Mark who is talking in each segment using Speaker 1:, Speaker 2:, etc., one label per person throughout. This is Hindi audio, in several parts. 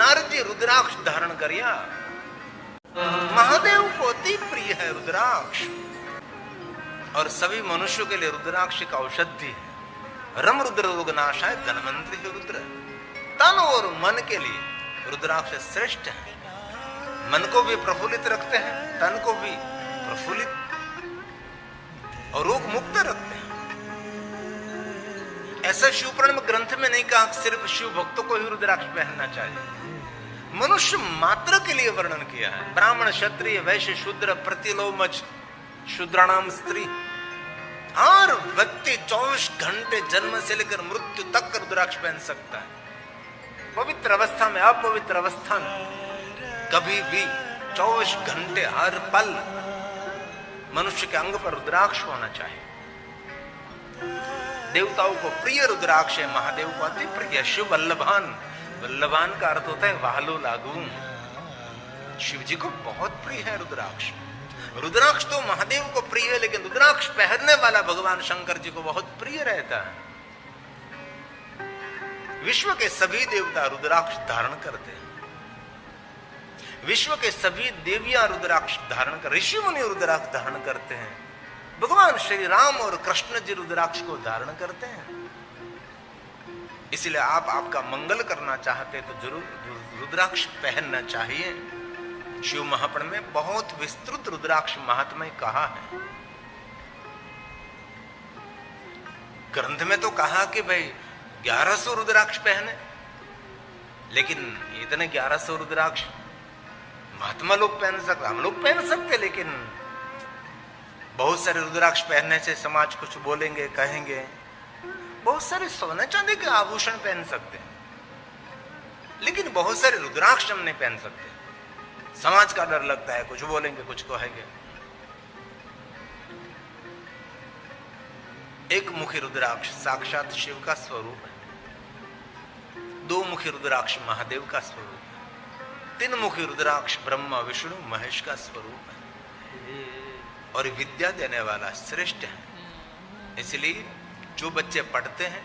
Speaker 1: नारद जी रुद्राक्ष धारण करिया। महादेव को अति प्रिय है रुद्राक्ष, और सभी मनुष्यों के लिए रुद्राक्ष का औषधि है। रम रुद्र रोगनाशाय धनवंतरि रुद्र। तन और मन के लिए रुद्राक्ष श्रेष्ठ है। मन को भी प्रफुल्लित रखते हैं, तन को भी प्रफुल्लित और रोग मुक्त रखते हैं। ऐसा शिवपुराण में ग्रंथ में नहीं कहा सिर्फ शिव भक्तों को ही रुद्राक्ष पहनना चाहिए, मनुष्य मात्र के लिए वर्णन किया है। ब्राह्मण, क्षत्रिय, वैश्य, शूद्र, प्रतिलोमज, शूद्राणाम स्त्री, हर व्यक्ति 24 घंटे जन्म से लेकर मृत्यु तक रुद्राक्ष पहन सकता है। पवित्र अवस्था में, अपवित्र अवस्था में, कभी भी 24 घंटे हर पल मनुष्य के अंग पर रुद्राक्ष होना चाहिए। देवताओं को प्रिय रुद्राक्ष है, महादेव को अति प्रिय। शिव वल्लभान, वल्लभान का अर्थ होता है वाहलो लागू। शिव जी को बहुत प्रिय है रुद्राक्ष। रुद्राक्ष तो महादेव को प्रिय है, लेकिन रुद्राक्ष पहनने वाला भगवान शंकर जी को बहुत प्रिय रहता है। विश्व के सभी देवता रुद्राक्ष धारण करते हैं। विश्व के सभी देवियां रुद्राक्ष धारण कर, ऋषि मुनि रुद्राक्ष धारण करते हैं। भगवान श्री राम और कृष्ण जी रुद्राक्ष को धारण करते हैं। इसलिए आप आपका मंगल करना चाहते तो जरूर रुद्राक्ष पहनना चाहिए। शिव महापुराण में बहुत विस्तृत रुद्राक्ष महात्म्य कहा है। ग्रंथ में तो कहा कि भाई 1100 रुद्राक्ष पहने, लेकिन इतने 1100 रुद्राक्ष महात्मा लोग पहन सकते, हम लोग पहन सकते, लेकिन बहुत सारे रुद्राक्ष पहनने से समाज कुछ बोलेंगे, कहेंगे। बहुत सारे सोने चांदी के आभूषण पहन सकते हैं, लेकिन बहुत सारे रुद्राक्ष हम नहीं पहन सकते। समाज का डर लगता है, कुछ बोलेंगे, कुछ कहेंगे। एक मुखी रुद्राक्ष साक्षात शिव का स्वरूप है। 2 मुखी रुद्राक्ष महादेव का स्वरूप है। 3 मुखी रुद्राक्ष ब्रह्मा, विष्णु, महेश का स्वरूप है, और विद्या देने वाला श्रेष्ठ है। इसलिए जो बच्चे पढ़ते हैं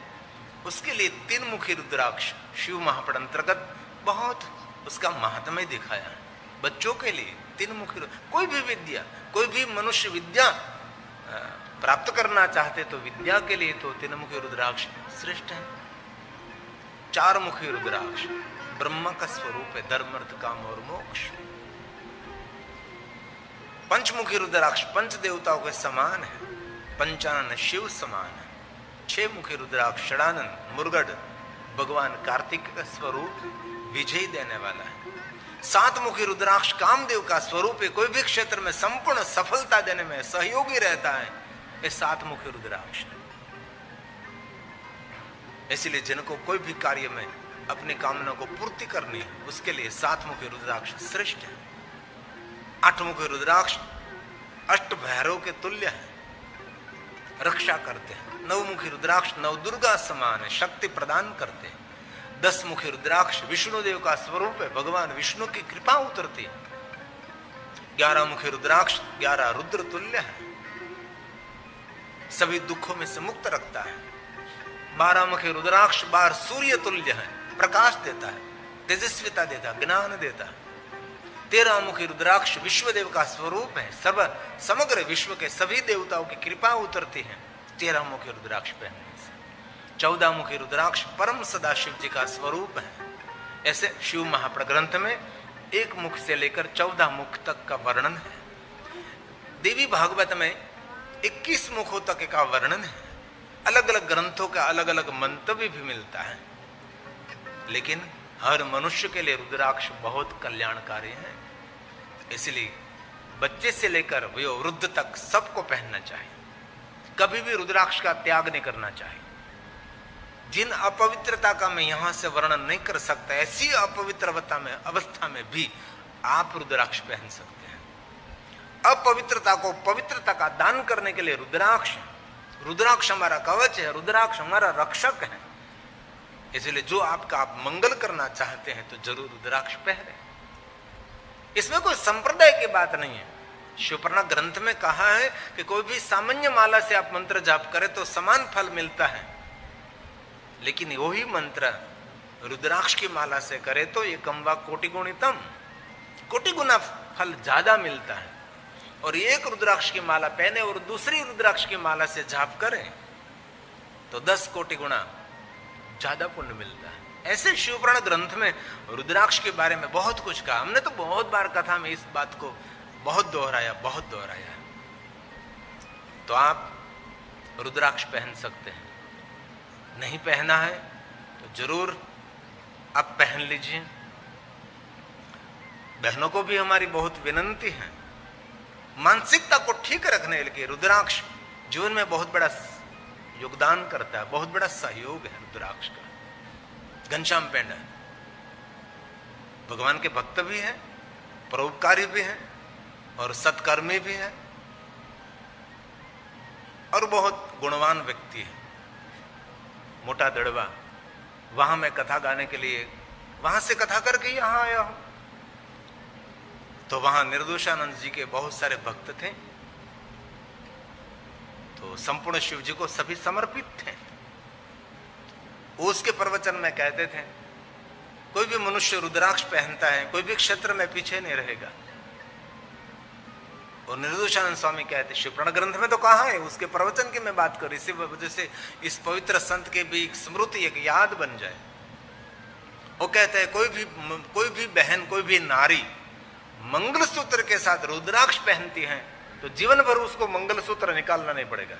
Speaker 1: उसके लिए 3 मुखी रुद्राक्ष शिव महापुराण अंतर्गत बहुत उसका महात्म्य दिखाया है। बच्चों के लिए 3 मुखी, कोई भी विद्या, कोई भी मनुष्य विद्या प्राप्त करना चाहते तो विद्या के लिए तो 3 मुखी रुद्राक्ष श्रेष्ठ है। 4 मुखी रुद्राक्ष ब्रह्मा का स्वरूप है, धर्म, अर्थ, काम और मोक्ष। 5 मुखी रुद्राक्ष पंच देवताओं के समान है, पंचानन शिव समान है। 6 मुखी रुद्राक्ष षडानन मुरगढ़ भगवान कार्तिक का स्वरूप, विजय देने वाला है। 7 मुखी रुद्राक्ष कामदेव का स्वरूप है, कोई भी क्षेत्र में संपूर्ण सफलता देने में सहयोगी रहता है। ये 7 मुखी रुद्राक्ष है। इसलिए जिनको कोई भी कार्य में अपनी कामना को पूर्ति करनी है, उसके लिए 7 मुखी रुद्राक्ष श्रेष्ठ है। 8 मुखी रुद्राक्ष अष्ट भैरव के तुल्य है, रक्षा करते हैं। 9 मुखी रुद्राक्ष नवदुर्गा समान है, शक्ति प्रदान करते हैं। 10 मुखी रुद्राक्ष विष्णुदेव का स्वरूप है, भगवान विष्णु की कृपा उतरती है। 11 मुखी रुद्राक्ष 11 रुद्र तुल्य है, सभी दुखों में से मुक्त रखता है। 12 मुखी रुद्राक्ष 12 सूर्य तुल्य है, प्रकाश देता है, तेजस्विता देता है, ज्ञान देता है। 13 मुखी रुद्राक्ष विश्वदेव का स्वरूप है, समग्र विश्व के सभी देवताओं की कृपा उतरती है 13 मुखी रुद्राक्ष पहनने से। 14 मुखी रुद्राक्ष परम सदाशिव जी का स्वरूप है। ऐसे शिव महापुराण ग्रंथ में 1 मुख से लेकर 14 मुख तक का वर्णन है। देवी भागवत में 21 मुखों तक का वर्णन है। अलग अलग ग्रंथों का अलग अलग मंतव्य भी मिलता है, लेकिन हर मनुष्य के लिए रुद्राक्ष बहुत कल्याणकारी है। इसलिए बच्चे से लेकर वयोवृद्ध तक सबको पहनना चाहिए। कभी भी रुद्राक्ष का त्याग नहीं करना चाहिए। जिन अपवित्रता का मैं यहां से वर्णन नहीं कर सकता, ऐसी अपवित्र अवस्था में भी आप रुद्राक्ष पहन सकते हैं। अपवित्रता को पवित्रता का दान करने के लिए रुद्राक्ष हमारा कवच है, रुद्राक्ष हमारा रक्षक है। इसलिए जो आपका आप मंगल करना चाहते हैं तो जरूर रुद्राक्ष पहने। इसमें कोई संप्रदाय की बात नहीं है। शिवपुराण ग्रंथ में कहा है कि कोई भी सामान्य माला से आप मंत्र जाप करें तो समान फल मिलता है, लेकिन वही मंत्र रुद्राक्ष की माला से करे तो ये कम वा कोटि गुणितम, कोटि गुना फल ज्यादा मिलता है। और एक रुद्राक्ष की माला पहने और दूसरी रुद्राक्ष की माला से जाप करें तो 10 कोटि गुना ज्यादा पुण्य मिलता है। ऐसे शिवपुराण ग्रंथ में रुद्राक्ष के बारे में बहुत कुछ कहा। हमने तो बहुत बार कथा में इस बात को बहुत दोहराया। तो आप रुद्राक्ष पहन सकते हैं, नहीं पहना है तो जरूर आप पहन लीजिए। बहनों को भी हमारी बहुत विनंती है, मानसिकता को ठीक रखने के लिए रुद्राक्ष जीवन में बहुत बड़ा योगदान करता है, बहुत बड़ा सहयोग है रुद्राक्ष का। घनश्याम पेंडा भगवान के भक्त भी हैं, परोपकारी भी हैं और सत्कर्मी भी हैं और बहुत गुणवान व्यक्ति है। मोटा दड़वा, वहां मैं कथा गाने के लिए वहां से कथा करके यहां आया हूं। तो वहां निर्दोषानंद जी के बहुत सारे भक्त थे, तो संपूर्ण शिव जी को सभी समर्पित थे। उसके प्रवचन में कहते थे कोई भी मनुष्य रुद्राक्ष पहनता है कोई भी क्षेत्र में पीछे नहीं रहेगा। और निर्दोषानंद स्वामी कहते शिवपुराण ग्रंथ में तो कहा है, उसके प्रवचन की मैं बात करूं, इसी वजह से इस पवित्र संत के भी एक स्मृति एक याद बन जाए। वो कहते हैं कोई भी बहन कोई भी नारी मंगलसूत्र के साथ रुद्राक्ष पहनती है तो जीवन भर उसको मंगलसूत्र निकालना नहीं पड़ेगा।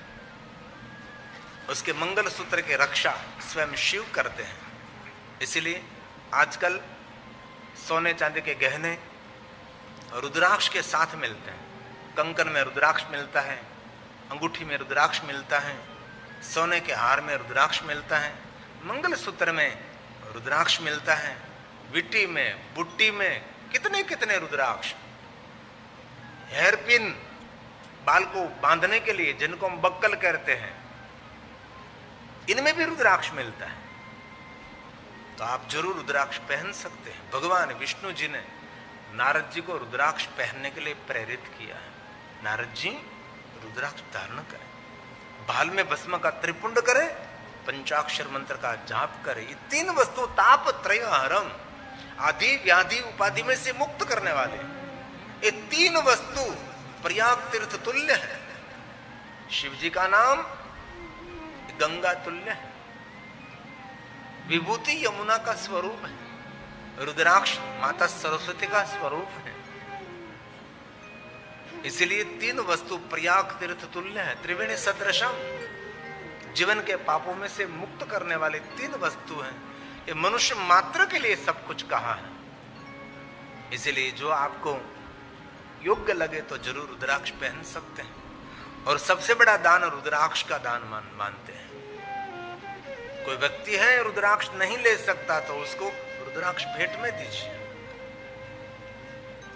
Speaker 1: उसके मंगलसूत्र की रक्षा स्वयं शिव करते हैं। इसलिए आजकल सोने चांदी के गहने रुद्राक्ष के साथ मिलते हैं। कंकन में रुद्राक्ष मिलता है, अंगूठी में रुद्राक्ष मिलता है, सोने के हार में रुद्राक्ष मिलता है, मंगलसूत्र में रुद्राक्ष मिलता है, विट्टी में बुट्टी में कितने कितने रुद्राक्ष। हेयरपिन बाल को बांधने के लिए जिनको हम बक्कल कहते हैं, इनमें भी रुद्राक्ष मिलता है। तो आप जरूर रुद्राक्ष पहन सकते हैं। भगवान विष्णु जी ने नारद जी को रुद्राक्ष पहनने के लिए प्रेरित किया है। नारद जी रुद्राक्ष धारण करें, बाल में भस्म का त्रिपुंड करें, पंचाक्षर मंत्र का जाप करें। ये 3 वस्तु ताप त्रय हरम, आदि व्याधि उपाधि में से मुक्त करने वाले ये 3 वस्तु प्रयाग तीर्थ तुल्य है। शिव जी का नाम गंगा तुल्य है, विभूति यमुना का स्वरूप है, रुद्राक्ष माता सरस्वती का स्वरूप है। इसलिए 3 वस्तु प्रयाग तीर्थ तुल्य है। त्रिवेणी सदृशम, जीवन के पापों में से मुक्त करने वाले 3 वस्तु हैं। ये मनुष्य मात्र के लिए सब कुछ कहा है। इसलिए जो आपको योग्य लगे तो जरूर रुद्राक्ष पहन सकते हैं। और सबसे बड़ा दान रुद्राक्ष का दान मानते हैं। कोई व्यक्ति है रुद्राक्ष नहीं ले सकता तो उसको रुद्राक्ष भेंट में दीजिए।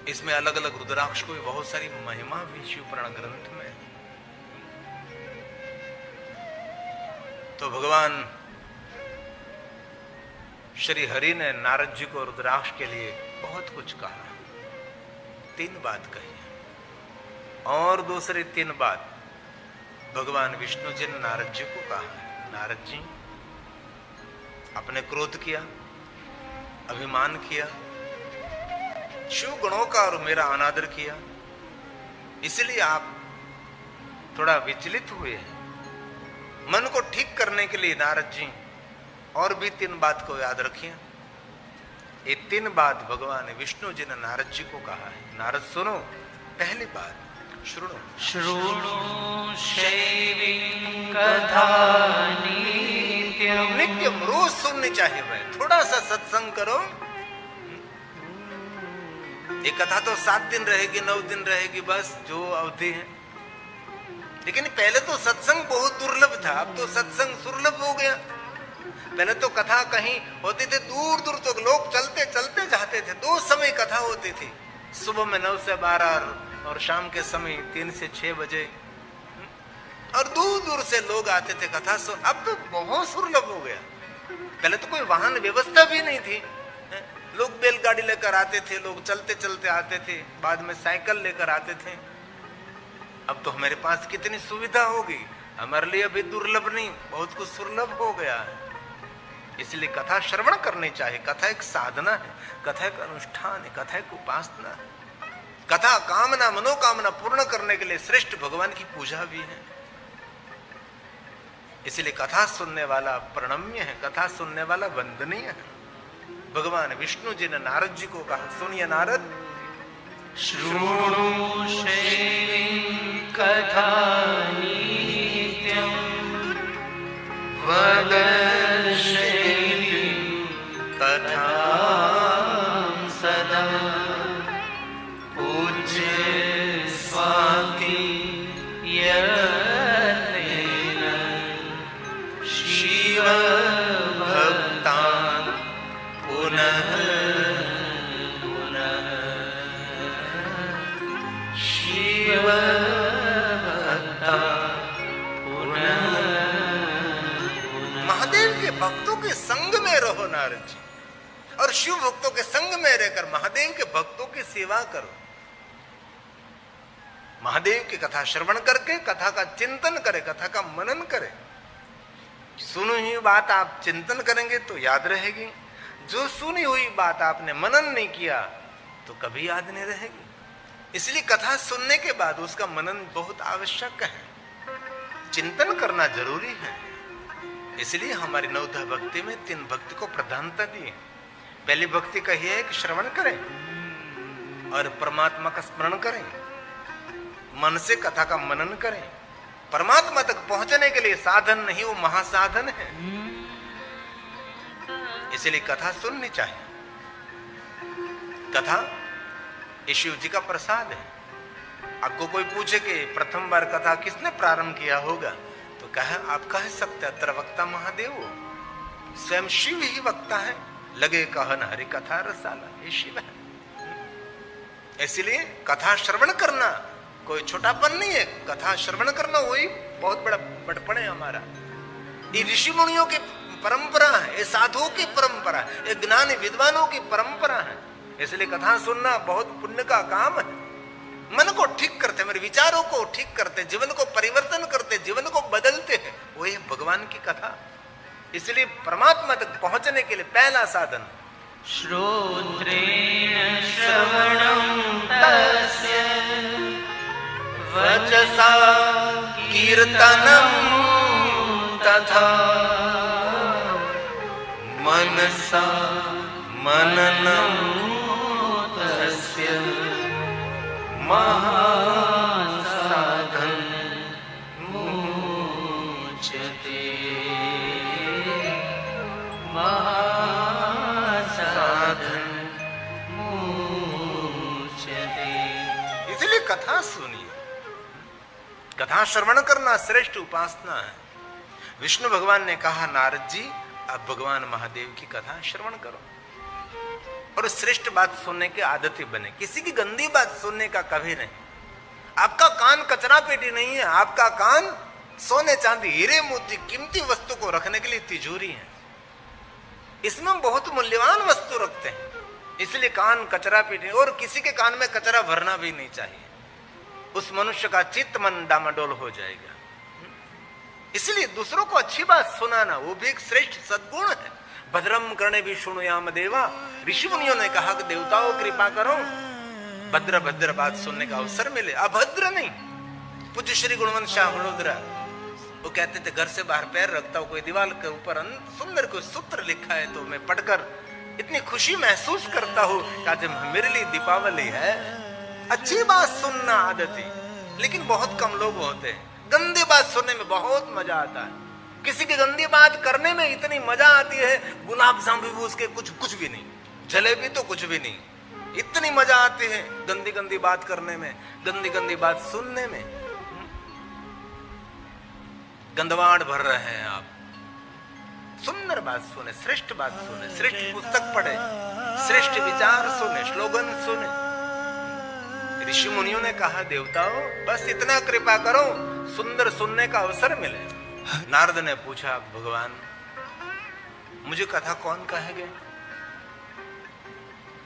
Speaker 1: इसमें अलग अलग रुद्राक्ष को बहुत सारी महिमा भी शिवपुराण ग्रंथ में। तो भगवान श्री हरि ने नारद जी को रुद्राक्ष के लिए बहुत कुछ कहा। 3 बात कही और दूसरी 3 बात भगवान विष्णु जी ने नारद जी को कहा। नारद जी आपने क्रोध किया, अभिमान किया, शिव गुणों का और मेरा अनादर किया, इसलिए आप थोड़ा विचलित हुए हैं। मन को ठीक करने के लिए नारद जी और भी 3 बात को याद रखिए। ये 3 बात भगवान विष्णु जी ने नारद जी को कहा है। नारद सुनो, पहली बात श्रुणु शैवीं कथा नित्यम, रोज सुननी चाहिए। मैं थोड़ा सा सत्संग करो। ये कथा तो 7 दिन रहेगी, 9 दिन रहेगी, बस जो अवधि है। लेकिन पहले तो सत्संग बहुत दुर्लभ था, अब तो सत्संग सुलभ हो गया। पहले तो कथा कहीं होती थी दूर दूर तक, लोग चलते चलते जाते थे। 2 समय कथा होती थी, सुबह में 9 से 12 और शाम के समय 3 से 6 बजे, और दूर दूर से लोग आते थे कथा सुन। अब तो बहुत सुलभ हो गया। पहले तो कोई वाहन व्यवस्था भी नहीं थी, लोग बैलगाड़ी लेकर आते थे, लोग चलते चलते आते थे, बाद में साइकिल लेकर आते थे। अब तो हमारे पास कितनी सुविधा होगी, हमारे लिए अभी दुर्लभ नहीं, बहुत कुछ सुलभ हो गया है। इसलिए कथा श्रवण करनी चाहिए। कथा एक साधना है, कथा एक अनुष्ठान है, कथा एक उपासना है। कथा कामना मनोकामना पूर्ण करने के लिए श्रेष्ठ भगवान की पूजा भी है। इसलिए कथा सुनने वाला प्रणम्य है, कथा सुनने वाला वंदनीय है। भगवान विष्णु जी ने नारद जी को कहा, सुनिए नारद,
Speaker 2: शृणुषे कथा नित्यं वदर्शे
Speaker 1: कथा
Speaker 2: सदा पूज्य स्वाति यत्नेन शिव
Speaker 1: भक्तान् पुनः
Speaker 2: शिव भक्तान् पुनः
Speaker 1: महादेव के भक्तों के संग में रहो नारद जी, और शिव भक्तों के संग में रहकर महादेव के भक्तों की सेवा करो। महादेव की कथा श्रवण करके कथा का चिंतन करे, कथा का मनन करे। सुनी हुई बात आप चिंतन करेंगे तो याद रहेगी, जो सुनी हुई बात आपने मनन नहीं किया तो कभी याद नहीं रहेगी। इसलिए कथा सुनने के बाद उसका मनन बहुत आवश्यक है, चिंतन करना जरूरी है। इसलिए हमारी नवधा भक्ति में 3 भक्ति को प्रधानता दी है। पहली भक्ति कही है कि श्रवण करें और परमात्मा का स्मरण करें, मन से कथा का मनन करें। परमात्मा तक पहुंचने के लिए साधन नहीं, वो महासाधन है। इसलिए कथा सुननी चाहिए। कथा शिव जी का प्रसाद है। आपको कोई पूछे कि प्रथम बार कथा किसने प्रारंभ किया होगा, तो आप कह सकते अत्र वक्ता महादेव, स्वयं शिव ही वक्ता है। लगे कहन हरि कथा रसाला, ये शिव है। इसलिए कथा श्रवण करना कोई छोटापन नहीं है, कथा श्रवण करना वही बहुत बड़ा बड़पन है हमारा। ये ऋषि मुनियों की परंपरा है, ये साधुओं की परंपरा है, ये ज्ञानी विद्वानों की परंपरा है। इसलिए कथा सुनना बहुत पुण्य का काम है। मन को ठीक करते, मेरे विचारों को ठीक करते, जीवन को परिवर्तन करते, जीवन को बदलते हैं, वही भगवान की कथा। इसलिए परमात्मा तक पहुंचने के लिए पहला साधन
Speaker 2: श्रोत्रेण श्रवणं तस्य वचसा
Speaker 1: कीर्तनं
Speaker 2: तथा मनसा मननं तस्य महासाधन मुच्यते महासाधन मुच्यते।
Speaker 1: इसलिए कथा सुनिए, कथा श्रवण करना श्रेष्ठ उपासना है। विष्णु भगवान ने कहा नारद जी अब भगवान महादेव की कथा श्रवण करो और श्रेष्ठ बात सुनने की आदती बने। किसी की गंदी बात सुनने का कभी नहीं। आपका कान कचरा पेटी नहीं है, आपका कान सोने चांदी हीरे मोती कीमती वस्तु को रखने के लिए तिजोरी है। इसमें बहुत मूल्यवान वस्तु रखते हैं, इसलिए कान कचरा पेटी। और किसी के कान में कचरा भरना भी नहीं चाहिए, उस मनुष्य का चित्त मन डामाडोल हो जाएगा। इसलिए दूसरों को अच्छी बात सुनाना वो भी एक श्रेष्ठ सद्गुण है। भद्रम करने भी शुणुयाम देवा, ऋषि मुनियों ने कहा कि देवताओं कृपा करो, भद्र भद्र बात सुनने का अवसर मिले, अभद्र नहीं। पूज्य श्री गुणवंत शाह वडोदरा वो कहते थे घर से बाहर पैर रखता हूं, कोई दीवार के ऊपर सुंदर कोई सूत्र लिखा है तो मैं पढ़कर इतनी खुशी महसूस करता हूं कि आज मेरे लिए दीपावली है। अच्छी बात सुनना आदत है, लेकिन बहुत कम लोग होते हैं। गंदी बात सुनने में बहुत मजा आता है, किसी की गंदी बात करने में इतनी मजा आती है, गुलाब जामुन भी उसके कुछ भी नहीं, जलेबी तो कुछ भी नहीं, इतनी मजा आती है गंदी गंदी बात करने में, गंदी गंदी बात सुनने में। गंदवाड़ भर रहे हैं आप, सुंदर बात सुने, श्रेष्ठ बात सुने, श्रेष्ठ पुस्तक पढ़े, श्रेष्ठ विचार सुने, स्लोगन सुने। ऋषि मुनियों ने कहा देवताओं बस इतना कृपा करो सुंदर सुनने का अवसर मिले। नारद ने पूछा भगवान मुझे कथा कौन कहेंगे?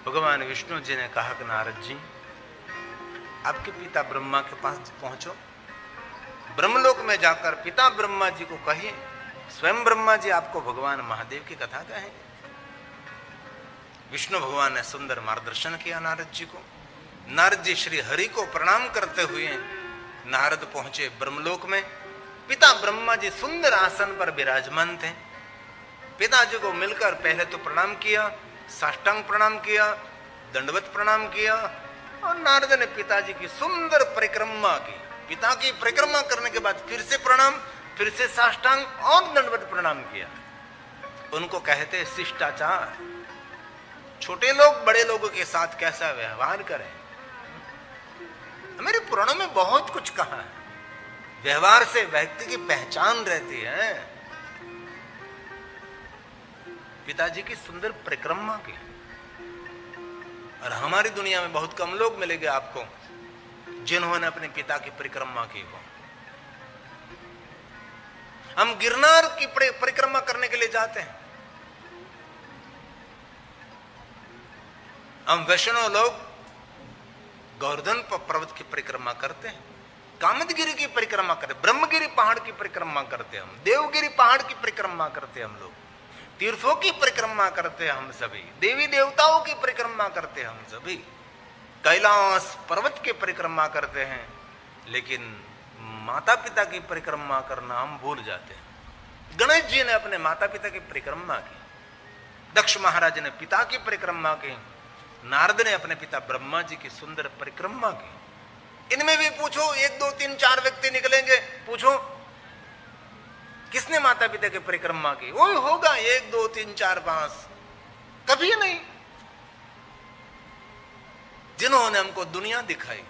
Speaker 1: भगवान विष्णु जी ने कहा कि नारद जी आपके पिता ब्रह्मा के पास पहुंचो, ब्रह्मलोक में जाकर पिता ब्रह्मा जी को कहिए स्वयं ब्रह्मा जी आपको भगवान महादेव की कथा कहेंगे। विष्णु भगवान ने सुंदर मार्गदर्शन किया नारद जी को। नारद जी श्री हरि को प्रणाम करते हुए नारद पहुंचे ब्रह्मलोक में। पिता ब्रह्मा जी सुंदर आसन पर विराजमान थे। पिताजी को मिलकर पहले तो प्रणाम किया, साष्टांग प्रणाम किया, दंडवत प्रणाम किया, और नारद ने पिताजी की सुंदर परिक्रमा की। पिता की परिक्रमा करने के बाद फिर से प्रणाम, फिर से साष्टांग और दंडवत प्रणाम किया। उनको कहते शिष्टाचार। छोटे लोग बड़े लोगों के साथ कैसा व्यवहार करें। मेरे पुराणों में बहुत कुछ कहा है। व्यवहार से व्यक्ति की पहचान रहती है। पिताजी की सुंदर परिक्रमा की। और हमारी दुनिया में बहुत कम लोग मिलेंगे आपको जिन्होंने अपने पिता की परिक्रमा की हो। हम गिरनार की परिक्रमा करने के लिए जाते हैं। हम वैष्णव लोग गोवर्धन पर्वत की परिक्रमा करते हैं, कामदगिरी की परिक्रमा करते, ब्रह्मगिरी पहाड़ की परिक्रमा करते, हम देवगिरी पहाड़ की परिक्रमा करते, हम लोग तीर्थों की परिक्रमा करते हैं, हम सभी देवी देवताओं की परिक्रमा करते हैं, हम सभी कैलाश पर्वत की परिक्रमा करते हैं। लेकिन माता पिता की परिक्रमा करना हम भूल जाते हैं। गणेश जी ने अपने माता पिता की परिक्रमा की, दक्ष महाराज ने पिता की परिक्रमा की, नारद ने अपने पिता ब्रह्मा जी की सुंदर परिक्रमा की। इनमें भी पूछो, 1 2 3 4 व्यक्ति निकलेंगे, पूछो किसने माता पिता की परिक्रमा की? वो होगा 1 2 3 4 5, कभी नहीं। जिन्होंने हमको दुनिया दिखाई,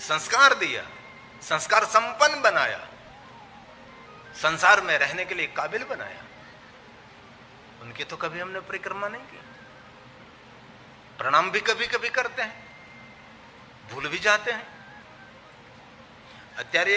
Speaker 1: संस्कार दिया, संस्कार संपन्न बनाया, संसार में रहने के लिए काबिल बनाया, उनकी तो कभी हमने परिक्रमा नहीं की। प्रणाम भी कभी कभी करते हैं, भूल भी जाते हैं। અત્યારે